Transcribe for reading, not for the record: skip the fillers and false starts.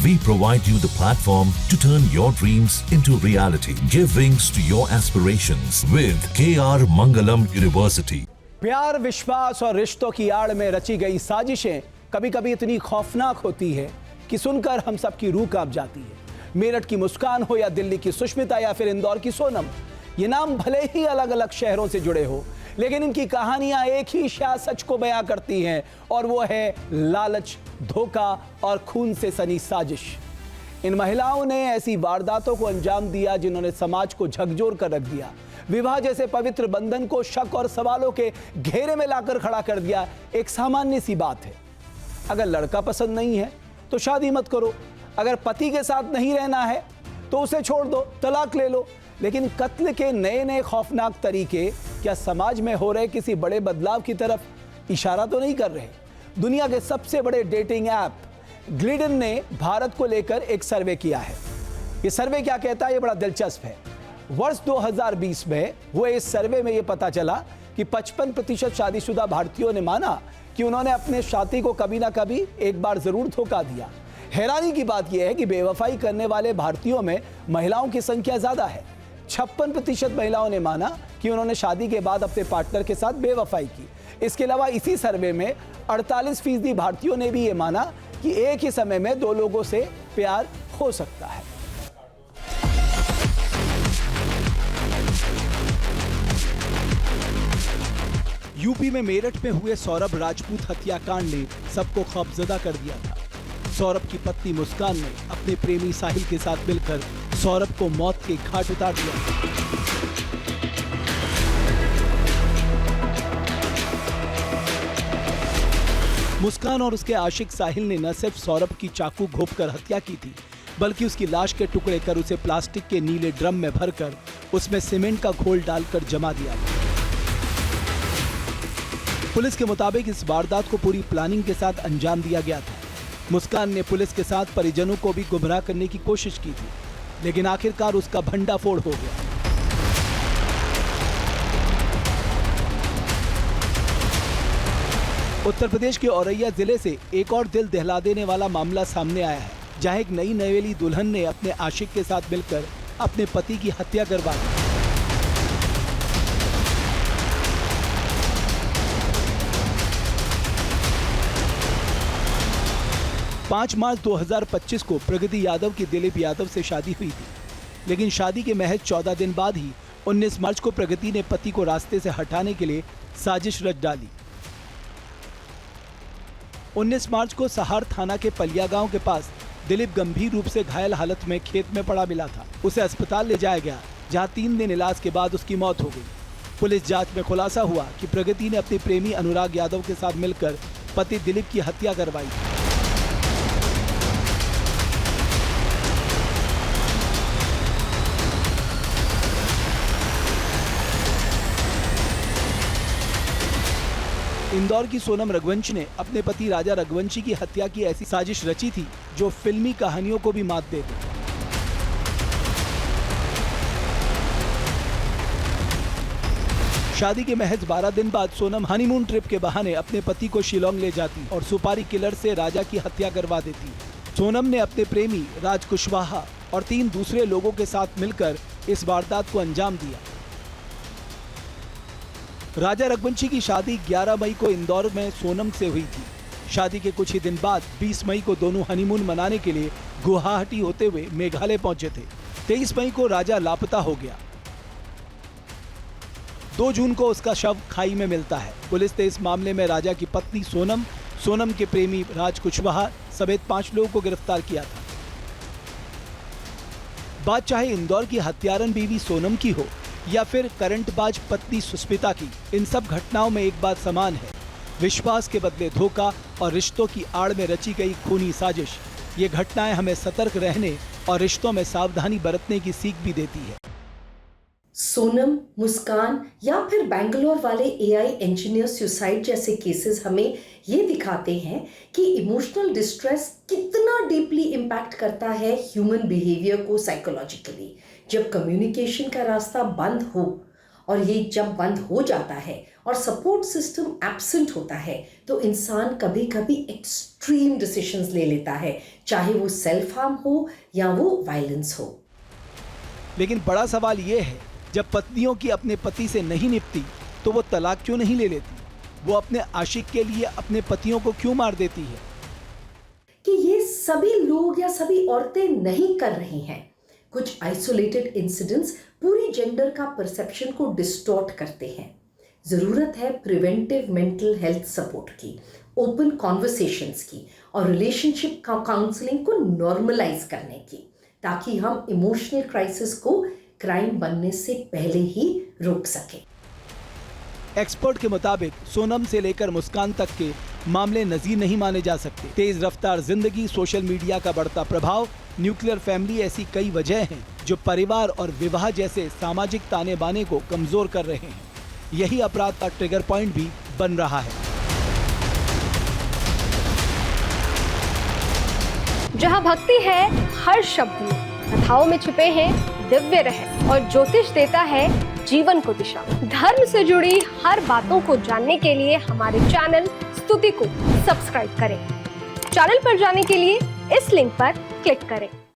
We provide you the platform to turn your dreams into reality. Give wings to your aspirations with KR Mangalam University. प्यार, विश्वास और रिश्तों की आड़ में रची गई साजिशें कभी कभी इतनी खौफनाक होती है कि सुनकर हम सबकी रूह कांप जाती है। मेरठ की मुस्कान हो या दिल्ली की सुष्मिता या फिर इंदौर की सोनम, ये नाम भले ही अलग अलग शहरों से जुड़े हो, लेकिन इनकी कहानियां एक ही शायद सच को बयां करती हैं, और वो है लालच, धोखा और खून से सनी साजिश। इन महिलाओं ने ऐसी वारदातों को अंजाम दिया जिन्होंने समाज को झकझोर कर रख दिया। विवाह जैसे पवित्र बंधन को शक और सवालों के घेरे में लाकर खड़ा कर दिया। एक सामान्य सी बात है, अगर लड़का पसंद नहीं है तो शादी मत करो, अगर पति के साथ नहीं रहना है तो उसे छोड़ दो, तलाक ले लो। लेकिन कत्ल के नए नए खौफनाक तरीके क्या समाज में हो रहे किसी बड़े बदलाव की तरफ इशारा तो नहीं कर रहे? दुनिया के सबसे बड़े डेटिंग ऐप ग्लिडन ने भारत को लेकर एक सर्वे किया है। ये सर्वे क्या कहता है, ये बड़ा दिलचस्प है। वर्ष 2020 में हुए इस सर्वे में ये पता चला कि 55% शादीशुदा भारतीयों ने माना कि उन्होंने अपने साथी को कभी ना कभी एक बार जरूर धोखा दिया। हैरानी की बात यह है कि बेवफाई करने वाले भारतीयों में महिलाओं की संख्या ज्यादा है। 56% महिलाओं ने माना कि उन्होंने शादी के बाद अपने पार्टनर के साथ बेवफाई की। इसके अलावा इसी सर्वे में 48% भारतीयों ने भी ये माना कि एक ही समय में दो लोगों से प्यार हो सकता है। यूपी में मेरठ में हुए सौरभ राजपूत हत्याकांड ने सबको खौफजदा कर दिया था। सौरभ की पत्नी मुस्कान ने अपने प्रेमी साहिल के साथ मिलकर सौरभ को मौत के घाट उतार दिया। मुस्कान और उसके आशिक साहिल ने न सिर्फ सौरभ की चाकू घोंपकर हत्या की थी, बल्कि उसकी लाश के टुकड़े कर उसे प्लास्टिक के नीले ड्रम में भरकर उसमें सीमेंट का घोल डालकर जमा दिया। पुलिस के मुताबिक इस वारदात को पूरी प्लानिंग के साथ अंजाम दिया गया था। मुस्कान ने पुलिस के साथ परिजनों को भी गुमराह करने की कोशिश की थी, लेकिन आखिरकार उसका भंडाफोड़ हो गया। उत्तर प्रदेश के औरैया जिले से एक और दिल दहला देने वाला मामला सामने आया है, जहां एक नई नवेली दुल्हन ने अपने आशिक के साथ मिलकर अपने पति की हत्या करवा दी। 5 मार्च 2025 को प्रगति यादव की दिलीप यादव से शादी हुई थी, लेकिन शादी के महज 14 दिन बाद ही 19 मार्च को प्रगति ने पति को रास्ते से हटाने के लिए साजिश रच डाली। 19 मार्च को सहार थाना के पलिया गांव के पास दिलीप गंभीर रूप से घायल हालत में खेत में पड़ा मिला था। उसे अस्पताल ले जाया गया, जहां 3 दिन इलाज के बाद उसकी मौत हो गई। पुलिस जांच में खुलासा हुआ कि प्रगति ने अपने प्रेमी अनुराग यादव के साथ मिलकर पति दिलीप की हत्या करवाई। इंदौर की सोनम रघुवंशी ने अपने पति राजा रघुवंशी की हत्या की ऐसी साजिश रची थी जो फिल्मी कहानियों को भी मात दे दे। शादी के महज 12 दिन बाद सोनम हनीमून ट्रिप के बहाने अपने पति को शिलोंग ले जाती और सुपारी किलर से राजा की हत्या करवा देती। सोनम ने अपने प्रेमी राज कुशवाहा और 3 दूसरे लोगों के साथ मिलकर इस वारदात को अंजाम दिया। राजा रघुवंशी की शादी 11 मई को इंदौर में सोनम से हुई थी। शादी के कुछ ही दिन बाद 20 मई को दोनों हनीमून मनाने के लिए गुवाहाटी होते हुए मेघालय पहुंचे थे। 23 मई को राजा लापता हो गया। 2 जून को उसका शव खाई में मिलता है। पुलिस ने इस मामले में राजा की पत्नी सोनम, सोनम के प्रेमी राज कुशवाहा समेत 5 लोगों को गिरफ्तार किया था। बात चाहे इंदौर की हत्यारन बीवी सोनम की हो या फिर करंटबाज पत्नी सुष्मिता की, इन सब घटनाओं में एक बात समान है, विश्वास के बदले धोखा और रिश्तों की आड़ में रची गई खूनी साजिश। ये घटनाएं हमें सतर्क रहने और रिश्तों में सावधानी बरतने की सीख भी देती है। सोनम, मुस्कान या फिर बेंगलोर वाले एआई इंजीनियर सुसाइड जैसे केसेस हमें ये दिखाते हैं कि इमोशनल डिस्ट्रेस कितना डीपली इम्पैक्ट करता है ह्यूमन बिहेवियर को साइकोलॉजिकली। जब कम्युनिकेशन का रास्ता बंद हो और ये जब बंद हो जाता है और सपोर्ट सिस्टम एब्सेंट होता है तो इंसान कभी कभी एक्सट्रीम डिसीजंस ले लेता है, चाहे वो सेल्फ हार्म हो या वो वायलेंस हो। लेकिन बड़ा सवाल ये है, जब पत्नियों की अपने पति से नहीं निपटी तो वो तलाक क्यों नहीं ले लेती? वो अपने आशिक के लिए अपने पतियों को क्यों मार देती है? कि ये सभी लोग या सभी औरतें नहीं कर रही हैं। कुछ आइसोलेटेड इंसिडेंट्स पूरी जेंडर का परसेप्शन को डिस्टॉर्ट करते हैं। जरूरत है प्रिवेंटिव मेंटल हेल्थ सपोर्ट की, ओपन कॉन्वर्सेशंस की और रिलेशनशिप का काउंसलिंग को नॉर्मलाइज करने की, ताकि हम इमोशनल क्राइसिस को क्राइम बनने से पहले ही रोक सकें। एक्सपर्ट के मुताबिक सोनम से लेकर मुस्कान तक के मामले नजीर नहीं माने जा सकते। तेज रफ्तार जिंदगी, सोशल मीडिया का बढ़ता प्रभाव, न्यूक्लियर फैमिली, ऐसी कई वजह हैं जो परिवार और विवाह जैसे सामाजिक ताने बाने को कमजोर कर रहे हैं। यही अपराध का ट्रिगर पॉइंट भी बन रहा है। जहाँ भक्ति है हर शब्द में, कथाओं में छुपे हैं दिव्य रहस्य और ज्योतिष देता है जीवन को दिशा। धर्म से जुड़ी हर बातों को जानने के लिए हमारे चैनल स्तुति को सब्सक्राइब करें। चैनल पर जाने के लिए इस लिंक पर क्लिक करें।